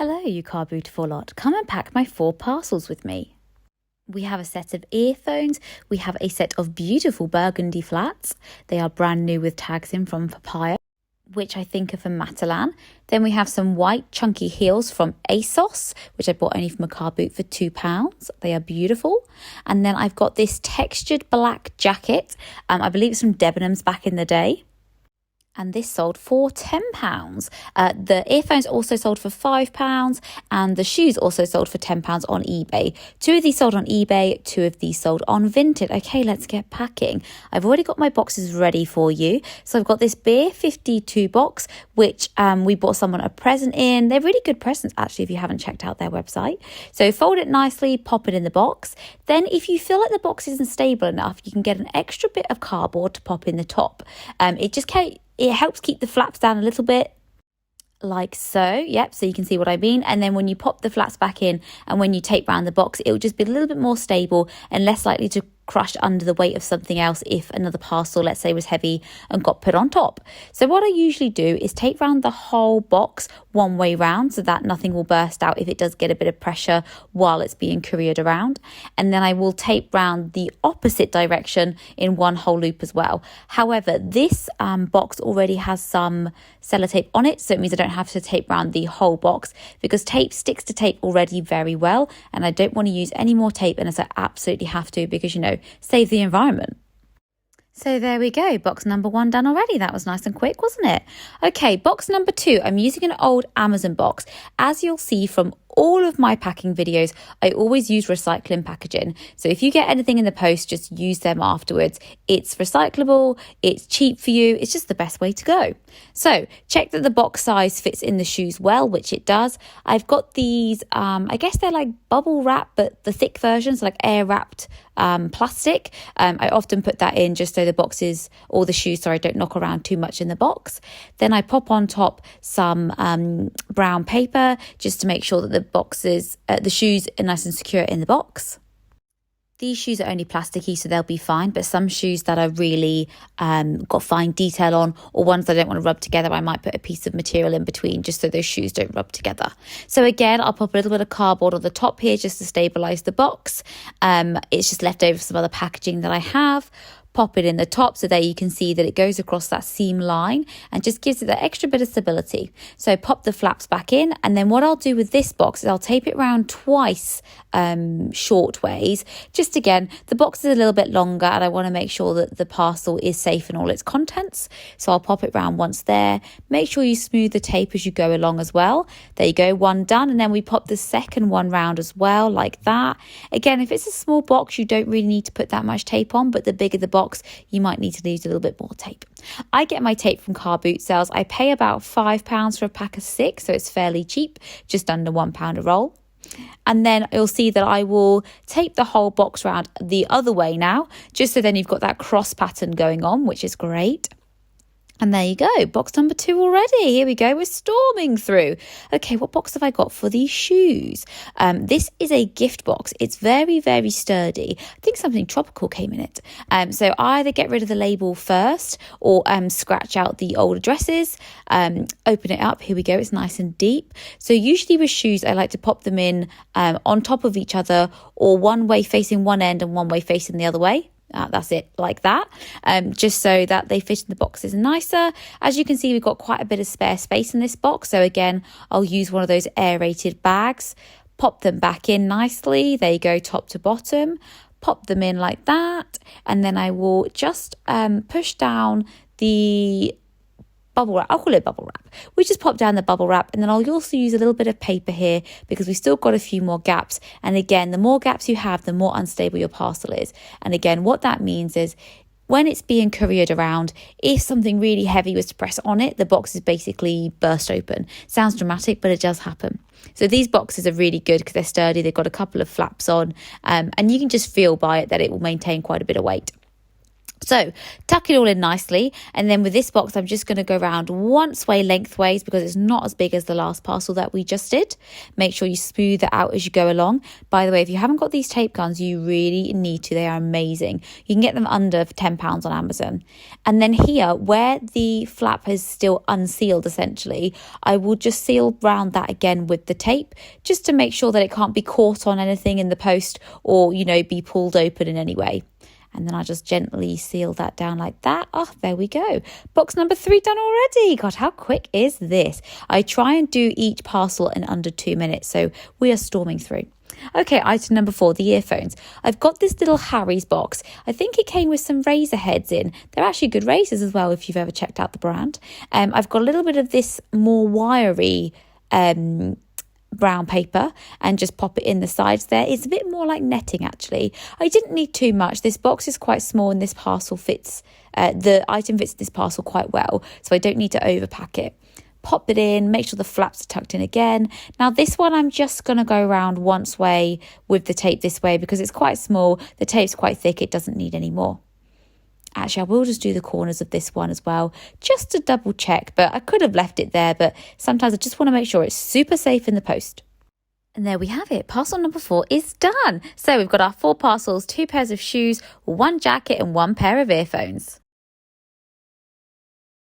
Hello, you car beautiful lot. Come and pack my 4 parcels with me. We have a set of earphones. We have a set of beautiful burgundy flats. They are brand new with tags in from Papaya, which I think are from Matalan. Then we have some white chunky heels from ASOS, which I bought only from a car boot for £2. They are beautiful. And then I've got this textured black jacket. I believe it's from Debenhams back in the day. And this sold for £10. The earphones also sold for £5 and the shoes also sold for £10 on eBay. 2 of these sold on eBay, 2 of these sold on Vinted. Okay, let's get packing. I've already got my boxes ready for you. So I've got this Beer 52 box, which we bought someone a present in. They're really good presents, actually, if you haven't checked out their website. So fold it nicely, pop it in the box. Then if you feel like the box isn't stable enough, you can get an extra bit of cardboard to pop in the top. It helps keep the flaps down a little bit, like so. Yep, so you can see what I mean. And then when you pop the flaps back in and when you tape around the box, it will just be a little bit more stable and less likely to crush under the weight of something else if another parcel, let's say, was heavy and got put on top. So what I usually do is tape round the whole box one way round so that nothing will burst out if it does get a bit of pressure while it's being couriered around. And then I will tape round the opposite direction in one whole loop as well. However, this box already has some sellotape on it, so it means I don't have to tape round the whole box because tape sticks to tape already very well, and I don't want to use any more tape unless I absolutely have to because, save the environment. So there we go, box number 1 done already. That was nice and quick, wasn't it? Okay, box number 2, I'm using an old Amazon box. As you'll see from all of my packing videos, I always use recycling packaging. So if you get anything in the post, just use them afterwards. It's recyclable, it's cheap for you, it's just the best way to go. So check that the box size fits in the shoes well, which it does. I've got these, I guess they're like bubble wrap, but the thick versions, like air wrapped plastic. I often put that in just so the boxes or the shoes, don't knock around too much in the box. Then I pop on top some brown paper just to make sure that the shoes are nice and secure in the box. These shoes are only plasticky, so they'll be fine, but some shoes that are really got fine detail on, or ones that I don't want to rub together, I might put a piece of material in between just so those shoes don't rub together. So again, I'll pop a little bit of cardboard on the top here just to stabilise the box. It's just left over some other packaging that I have. Pop it in the top so that you can see that it goes across that seam line and just gives it that extra bit of stability. So pop the flaps back in, and then what I'll do with this box is I'll tape it around twice short ways. Just again, the box is a little bit longer and I want to make sure that the parcel is safe in all its contents. So I'll pop it round once there. Make sure you smooth the tape as you go along as well. There you go, 1 done. And then we pop the second one round as well, like that. Again, if it's a small box, you don't really need to put that much tape on, but the bigger the box, you might need to use a little bit more tape. I get my tape from car boot sales. I pay about £5 for a pack of 6, so it's fairly cheap, just under £1 a roll. And then you'll see that I will tape the whole box round the other way now, just so then you've got that cross pattern going on, which is great. And there you go, box number 2 already. Here we go, we're storming through. Okay, what box have I got for these shoes? This is a gift box. It's very, very sturdy. I think something tropical came in it. So I either get rid of the label first or scratch out the old addresses, open it up. Here we go, it's nice and deep. So usually with shoes, I like to pop them in on top of each other, or one way facing one end and one way facing the other way. That's it, like that, just so that they fit in the boxes nicer. As you can see, we've got quite a bit of spare space in this box, so again, I'll use one of those aerated bags, pop them back in nicely. There you go, top to bottom, pop them in like that, and then I will just push down the bubble wrap. I'll call it bubble wrap. We just pop down the bubble wrap, and then I'll also use a little bit of paper here because we've still got a few more gaps. And again, the more gaps you have, the more unstable your parcel is. And again, what that means is when it's being couriered around, if something really heavy was to press on it, the box is basically burst open. Sounds dramatic, but it does happen. So these boxes are really good because they're sturdy. They've got a couple of flaps on, and you can just feel by it that it will maintain quite a bit of weight. So tuck it all in nicely, and then with this box I'm just going to go around once way lengthways because it's not as big as the last parcel that we just did. Make sure you smooth it out as you go along. By the way, if you haven't got these tape guns, you really need to. They are amazing. You can get them under £10 on Amazon. And then here, where the flap is still unsealed essentially, I will just seal round that again with the tape just to make sure that it can't be caught on anything in the post or, you know, be pulled open in any way. And then I just gently seal that down like that. Oh, there we go. Box number 3 done already. God, how quick is this? I try and do each parcel in under 2 minutes, so we are storming through. Okay, item number 4, the earphones. I've got this little Harry's box. I think it came with some razor heads in. They're actually good razors as well if you've ever checked out the brand. I've got a little bit of this more wiry brown paper and just pop it in the sides there. It's a bit more like netting actually. I didn't need too much. This box is quite small and this parcel fits, the item fits this parcel quite well, so I don't need to overpack it. Pop it in, make sure the flaps are tucked in again. Now this one I'm just going to go around once way with the tape this way because it's quite small, the tape's quite thick, it doesn't need any more. Actually, I will just do the corners of this one as well, just to double check, but I could have left it there, but sometimes I just want to make sure it's super safe in the post. And there we have it. Parcel number 4 is done. So we've got our 4 parcels, 2 pairs of shoes, 1 jacket and 1 pair of earphones.